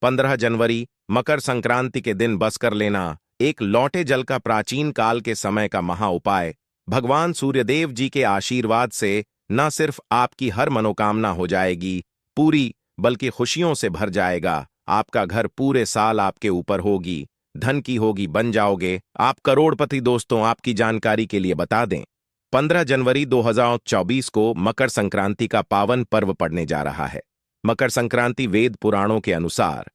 15 जनवरी मकर संक्रांति के दिन बस कर लेना एक लौटे जल का प्राचीन काल के समय का महा उपाय भगवान सूर्यदेव जी के आशीर्वाद से न सिर्फ आपकी हर मनोकामना हो जाएगी पूरी, बल्कि खुशियों से भर जाएगा। आपका घर पूरे साल आपके ऊपर होगी, धन की होगी, बन जाओगे आप करोड़पति। दोस्तों, आपकी जानकारी के लिए बता दें, 15 जनवरी 2024 को मकर संक्रांति का पावन पर्व पड़ने जा रहा है। मकर संक्रांति वेद पुराणों के अनुसार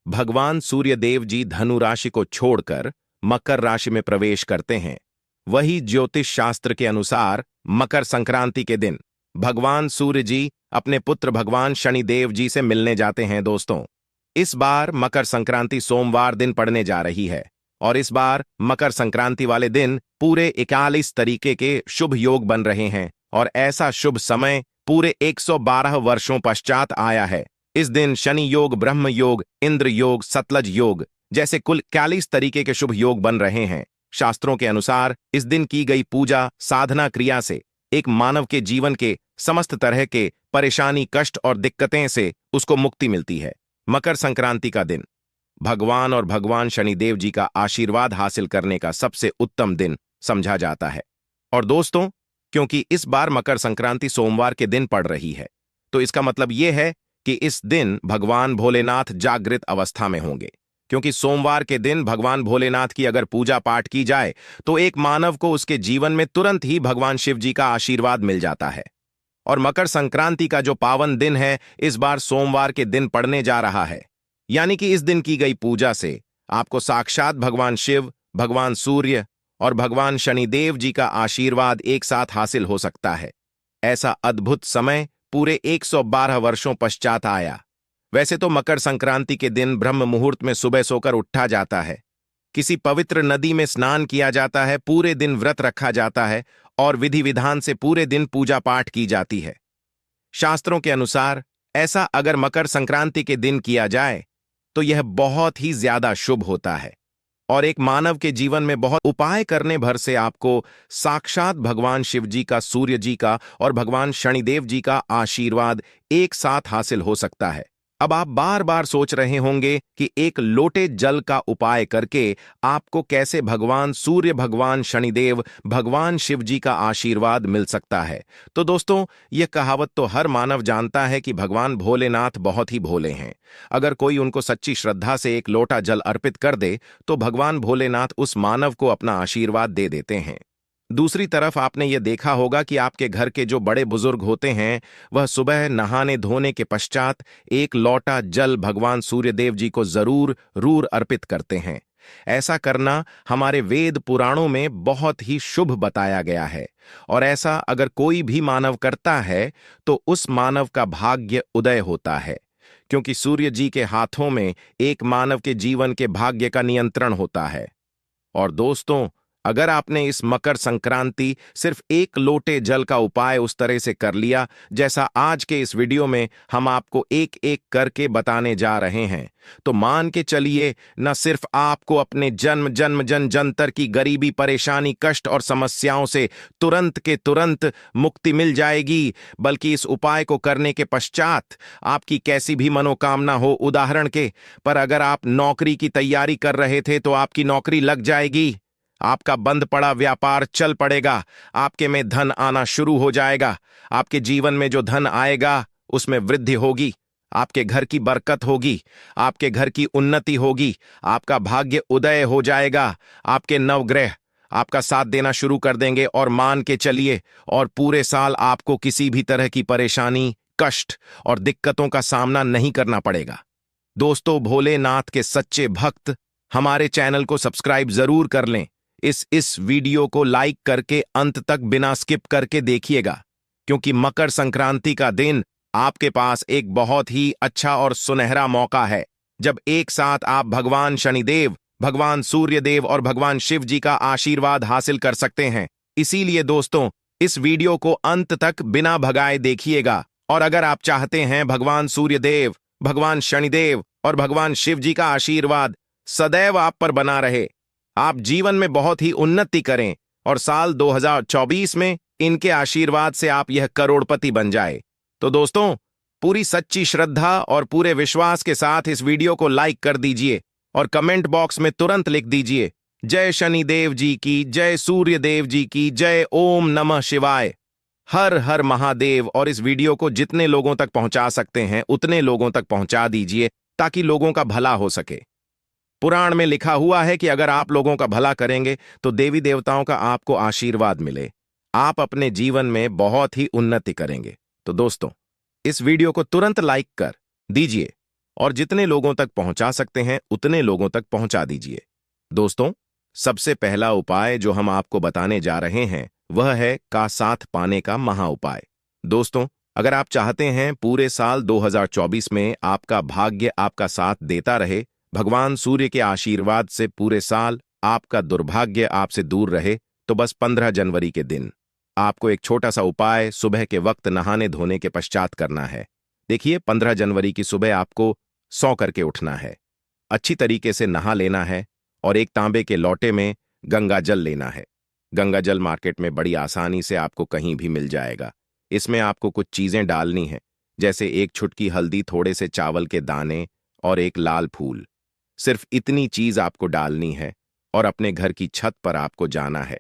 भगवान सूर्यदेव जी धनु राशि को छोड़कर मकर राशि में प्रवेश करते हैं। वही ज्योतिष शास्त्र के अनुसार मकर संक्रांति के दिन भगवान सूर्य जी अपने पुत्र भगवान शनिदेव जी से मिलने जाते हैं। दोस्तों, इस बार मकर संक्रांति सोमवार दिन पड़ने जा रही है और इस बार मकर संक्रांति वाले दिन पूरे 41 तरीके के शुभ योग बन रहे हैं और ऐसा शुभ समय पूरे 112 वर्षों पश्चात आया है। इस दिन शनि योग, ब्रह्म योग, इंद्र योग, सतलज योग जैसे कुल 41 तरीके के शुभ योग बन रहे हैं। शास्त्रों के अनुसार इस दिन की गई पूजा साधना क्रिया से एक मानव के जीवन के समस्त तरह के परेशानी, कष्ट और दिक्कतें से उसको मुक्ति मिलती है। मकर संक्रांति का दिन भगवान और भगवान शनिदेव जी का आशीर्वाद हासिल करने का सबसे उत्तम दिन समझा जाता है। और दोस्तों, क्योंकि इस बार मकर संक्रांति सोमवार के दिन पड़ रही है, तो इसका मतलब यह है कि इस दिन भगवान भोलेनाथ जागृत अवस्था में होंगे। क्योंकि सोमवार के दिन भगवान भोलेनाथ की अगर पूजा पाठ की जाए तो एक मानव को उसके जीवन में तुरंत ही भगवान शिव जी का आशीर्वाद मिल जाता है। और मकर संक्रांति का जो पावन दिन है इस बार सोमवार के दिन पड़ने जा रहा है, यानी कि इस दिन की गई पूजा से आपको साक्षात भगवान शिव, भगवान सूर्य और भगवान शनिदेव जी का आशीर्वाद एक साथ हासिल हो सकता है। ऐसा अद्भुत समय पूरे 112 वर्षों पश्चात आया। वैसे तो मकर संक्रांति के दिन ब्रह्म मुहूर्त में सुबह सोकर उठा जाता है, किसी पवित्र नदी में स्नान किया जाता है, पूरे दिन व्रत रखा जाता है और विधि विधान से पूरे दिन पूजा पाठ की जाती है। शास्त्रों के अनुसार ऐसा अगर मकर संक्रांति के दिन किया जाए तो यह बहुत ही ज्यादा शुभ होता है और एक मानव के जीवन में बहुत उपाय करने भर से आपको साक्षात भगवान शिव जी का, सूर्य जी का और भगवान शनिदेव जी का आशीर्वाद एक साथ हासिल हो सकता है। अब आप बार बार सोच रहे होंगे कि एक लोटे जल का उपाय करके आपको कैसे भगवान सूर्य, भगवान शनिदेव, भगवान शिव जी का आशीर्वाद मिल सकता है। तो दोस्तों, यह कहावत तो हर मानव जानता है कि भगवान भोलेनाथ बहुत ही भोले हैं। अगर कोई उनको सच्ची श्रद्धा से एक लोटा जल अर्पित कर दे तो भगवान भोलेनाथ उस मानव को अपना आशीर्वाद दे देते हैं। दूसरी तरफ आपने ये देखा होगा कि आपके घर के जो बड़े बुजुर्ग होते हैं वह सुबह नहाने धोने के पश्चात एक लोटा जल भगवान सूर्यदेव जी को जरूर अर्पित करते हैं। ऐसा करना हमारे वेद पुराणों में बहुत ही शुभ बताया गया है और ऐसा अगर कोई भी मानव करता है तो उस मानव का भाग्य उदय होता है, क्योंकि सूर्य जी के हाथों में एक मानव के जीवन के भाग्य का नियंत्रण होता है। और दोस्तों, अगर आपने इस मकर संक्रांति सिर्फ एक लोटे जल का उपाय उस तरह से कर लिया जैसा आज के इस वीडियो में हम आपको एक एक करके बताने जा रहे हैं, तो मान के चलिए न सिर्फ आपको अपने जन्म जन्तर की गरीबी, परेशानी, कष्ट और समस्याओं से तुरंत के तुरंत मुक्ति मिल जाएगी, बल्कि इस उपाय को करने के पश्चात आपकी कैसी भी मनोकामना हो, उदाहरण के पर अगर आप नौकरी की तैयारी कर रहे थे तो आपकी नौकरी लग जाएगी, आपका बंद पड़ा व्यापार चल पड़ेगा, आपके में धन आना शुरू हो जाएगा, आपके जीवन में जो धन आएगा उसमें वृद्धि होगी, आपके घर की बरकत होगी, आपके घर की उन्नति होगी, आपका भाग्य उदय हो जाएगा, आपके नवग्रह आपका साथ देना शुरू कर देंगे और मान के चलिए और पूरे साल आपको किसी भी तरह की परेशानी, कष्ट और दिक्कतों का सामना नहीं करना पड़ेगा। दोस्तों, भोलेनाथ के सच्चे भक्त हमारे चैनल को सब्सक्राइब जरूर कर लें। इस वीडियो को लाइक करके अंत तक बिना स्किप करके देखिएगा, क्योंकि मकर संक्रांति का दिन आपके पास एक बहुत ही अच्छा और सुनहरा मौका है जब एक साथ आप भगवान शनिदेव, भगवान सूर्यदेव और भगवान शिव जी का आशीर्वाद हासिल कर सकते हैं। इसीलिए दोस्तों, इस वीडियो को अंत तक बिना भगाए देखिएगा और अगर आप चाहते हैं भगवान सूर्यदेव, भगवान शनिदेव और भगवान शिव जी का आशीर्वाद सदैव आप पर बना रहे, आप जीवन में बहुत ही उन्नति करें और साल 2024 में इनके आशीर्वाद से आप यह करोड़पति बन जाए, तो दोस्तों पूरी सच्ची श्रद्धा और पूरे विश्वास के साथ इस वीडियो को लाइक कर दीजिए और कमेंट बॉक्स में तुरंत लिख दीजिए, जय शनिदेव जी की, जय सूर्य देव जी की, जय ओम नमः शिवाय, हर हर महादेव। और इस वीडियो को जितने लोगों तक पहुंचा सकते हैं उतने लोगों तक पहुंचा दीजिए ताकि लोगों का भला हो सके। पुराण में लिखा हुआ है कि अगर आप लोगों का भला करेंगे तो देवी देवताओं का आपको आशीर्वाद मिले, आप अपने जीवन में बहुत ही उन्नति करेंगे। तो दोस्तों, इस वीडियो को तुरंत लाइक कर दीजिए और जितने लोगों तक पहुंचा सकते हैं उतने लोगों तक पहुंचा दीजिए। दोस्तों, सबसे पहला उपाय जो हम आपको बताने जा रहे हैं वह है का साथ पाने का महा उपाय। दोस्तों, अगर आप चाहते हैं पूरे साल 2024 में आपका भाग्य आपका साथ देता रहे, भगवान सूर्य के आशीर्वाद से पूरे साल आपका दुर्भाग्य आपसे दूर रहे, तो बस 15 जनवरी के दिन आपको एक छोटा सा उपाय सुबह के वक्त नहाने धोने के पश्चात करना है। देखिए, 15 जनवरी की सुबह आपको सौ करके उठना है, अच्छी तरीके से नहा लेना है और एक तांबे के लोटे में गंगा जल लेना है। गंगा जल मार्केट में बड़ी आसानी से आपको कहीं भी मिल जाएगा। इसमें आपको कुछ चीजें डालनी है, जैसे एक छुटकी हल्दी, थोड़े से चावल के दाने और एक लाल फूल। सिर्फ इतनी चीज आपको डालनी है और अपने घर की छत पर आपको जाना है।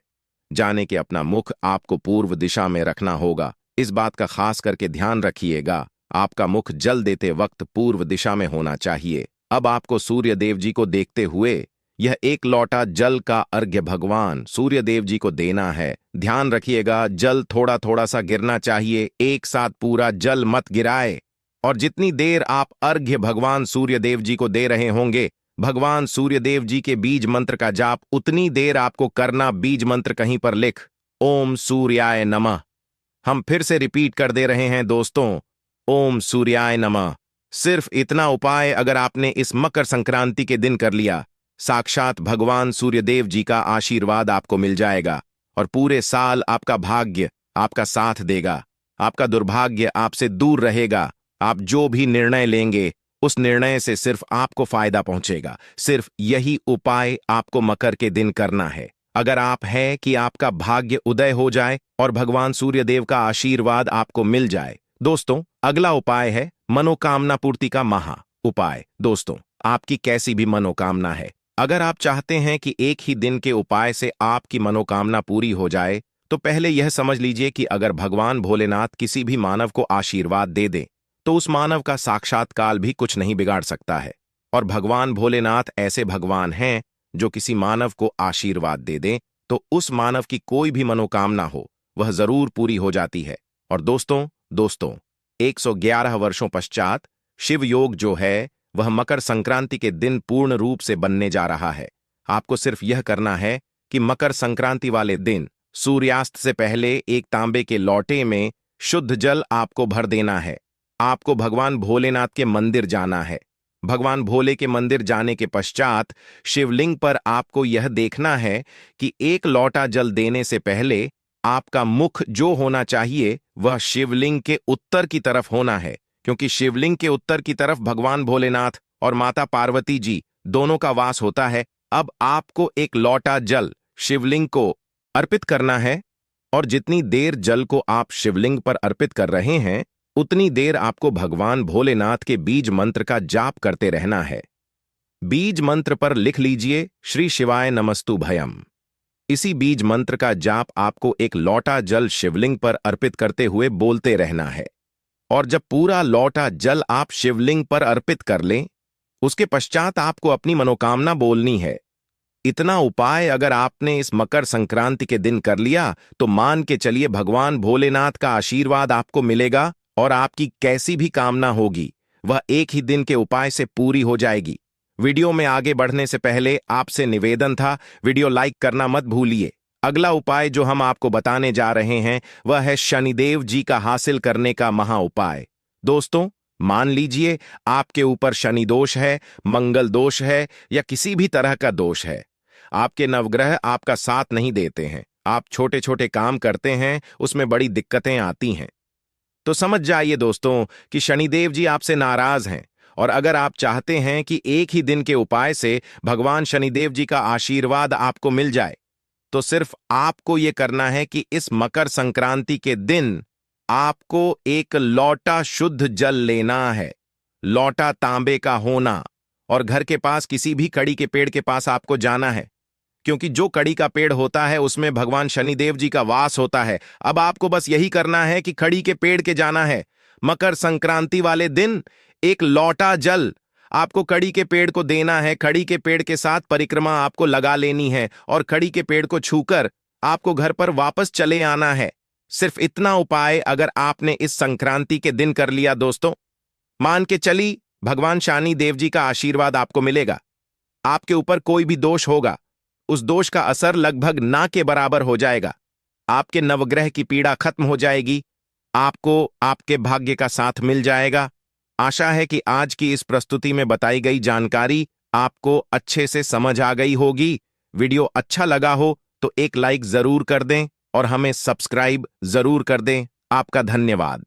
जाने के अपना मुख आपको पूर्व दिशा में रखना होगा। इस बात का खास करके ध्यान रखिएगा, आपका मुख जल देते वक्त पूर्व दिशा में होना चाहिए। अब आपको सूर्य देव जी को देखते हुए यह एक लोटा जल का अर्घ्य भगवान सूर्य देव जी को देना है। ध्यान रखिएगा, जल थोड़ा थोड़ा सा गिरना चाहिए, एक साथ पूरा जल मत गिराए। और जितनी देर आप अर्घ्य भगवान सूर्य देव जी को दे रहे होंगे, भगवान सूर्य देव जी के बीज मंत्र का जाप उतनी देर आपको करना। बीज मंत्र कहीं पर लिख ओम सूर्याय नमः। हम फिर से रिपीट कर दे रहे हैं दोस्तों, ओम सूर्याय नमः। सिर्फ इतना उपाय अगर आपने इस मकर संक्रांति के दिन कर लिया, साक्षात भगवान सूर्यदेव जी का आशीर्वाद आपको मिल जाएगा और पूरे साल आपका भाग्य आपका साथ देगा, आपका दुर्भाग्य आपसे दूर रहेगा। आप जो भी निर्णय लेंगे उस निर्णय से सिर्फ आपको फायदा पहुंचेगा। सिर्फ यही उपाय आपको मकर के दिन करना है अगर आप है कि आपका भाग्य उदय हो जाए और भगवान सूर्यदेव का आशीर्वाद आपको मिल जाए। दोस्तों, अगला उपाय है मनोकामना पूर्ति का महा उपाय। दोस्तों, आपकी कैसी भी मनोकामना है, अगर आप चाहते हैं कि एक ही दिन के उपाय से आपकी मनोकामना पूरी हो जाए, तो पहले यह समझ लीजिए कि अगर भगवान भोलेनाथ किसी भी मानव को आशीर्वाद दे दें तो उस मानव का साक्षात्कार भी कुछ नहीं बिगाड़ सकता है। और भगवान भोलेनाथ ऐसे भगवान हैं जो किसी मानव को आशीर्वाद दे दें तो उस मानव की कोई भी मनोकामना हो वह जरूर पूरी हो जाती है। और दोस्तों 111 वर्षों पश्चात शिव योग जो है वह मकर संक्रांति के दिन पूर्ण रूप से बनने जा रहा है। आपको सिर्फ यह करना है कि मकर संक्रांति वाले दिन सूर्यास्त से पहले एक तांबे के लोटे में शुद्ध जल आपको भर देना है। आपको भगवान भोलेनाथ के मंदिर जाना है। भगवान भोले के मंदिर जाने के पश्चात शिवलिंग पर आपको यह देखना है कि एक लोटा जल देने से पहले आपका मुख जो होना चाहिए वह शिवलिंग के उत्तर की तरफ होना है, क्योंकि शिवलिंग के उत्तर की तरफ भगवान भोलेनाथ और माता पार्वती जी दोनों का वास होता है। अब आपको एक लोटा जल शिवलिंग को अर्पित करना है और जितनी देर जल को आप शिवलिंग पर अर्पित कर रहे हैं उतनी देर आपको भगवान भोलेनाथ के बीज मंत्र का जाप करते रहना है। बीज मंत्र पर लिख लीजिए श्री शिवाय नमस्तु भयम। इसी बीज मंत्र का जाप आपको एक लोटा जल शिवलिंग पर अर्पित करते हुए बोलते रहना है। और जब पूरा लोटा जल आप शिवलिंग पर अर्पित कर लें, उसके पश्चात आपको अपनी मनोकामना बोलनी है। इतना उपाय अगर आपने इस मकर संक्रांति के दिन कर लिया तो मान के चलिए भगवान भोलेनाथ का आशीर्वाद आपको मिलेगा और आपकी कैसी भी कामना होगी वह एक ही दिन के उपाय से पूरी हो जाएगी। वीडियो में आगे बढ़ने से पहले आपसे निवेदन था, वीडियो लाइक करना मत भूलिए। अगला उपाय जो हम आपको बताने जा रहे हैं वह है शनिदेव जी का हासिल करने का महा उपाय। दोस्तों, मान लीजिए आपके ऊपर शनि दोष है, मंगल दोष है या किसी भी तरह का दोष है, आपके नवग्रह आपका साथ नहीं देते हैं, आप छोटे छोटे काम करते हैं उसमें बड़ी दिक्कतें आती हैं, तो समझ जाइए दोस्तों कि शनिदेव जी आपसे नाराज हैं। और अगर आप चाहते हैं कि एक ही दिन के उपाय से भगवान शनिदेव जी का आशीर्वाद आपको मिल जाए, तो सिर्फ आपको यह करना है कि इस मकर संक्रांति के दिन आपको एक लौटा शुद्ध जल लेना है। लौटा तांबे का होना, और घर के पास किसी भी कड़ी के पेड़ के पास आपको जाना है, क्योंकि जो कड़ी का पेड़ होता है उसमें भगवान शनिदेव जी का वास होता है। अब आपको बस यही करना है कि कड़ी के पेड़ के जाना है। मकर संक्रांति वाले दिन एक लौटा जल आपको कड़ी के पेड़ को देना है। कड़ी के पेड़ के साथ परिक्रमा आपको लगा लेनी है और कड़ी के पेड़ को छूकर आपको घर पर वापस चले आना है। सिर्फ इतना उपाय अगर आपने इस संक्रांति के दिन कर लिया दोस्तों, मान के चली भगवान शनि देव जी का आशीर्वाद आपको मिलेगा। आपके ऊपर कोई भी दोष होगा, उस दोष का असर लगभग ना के बराबर हो जाएगा। आपके नवग्रह की पीड़ा खत्म हो जाएगी। आपको आपके भाग्य का साथ मिल जाएगा। आशा है कि आज की इस प्रस्तुति में बताई गई जानकारी आपको अच्छे से समझ आ गई होगी। वीडियो अच्छा लगा हो तो एक लाइक जरूर कर दें और हमें सब्सक्राइब जरूर कर दें। आपका धन्यवाद।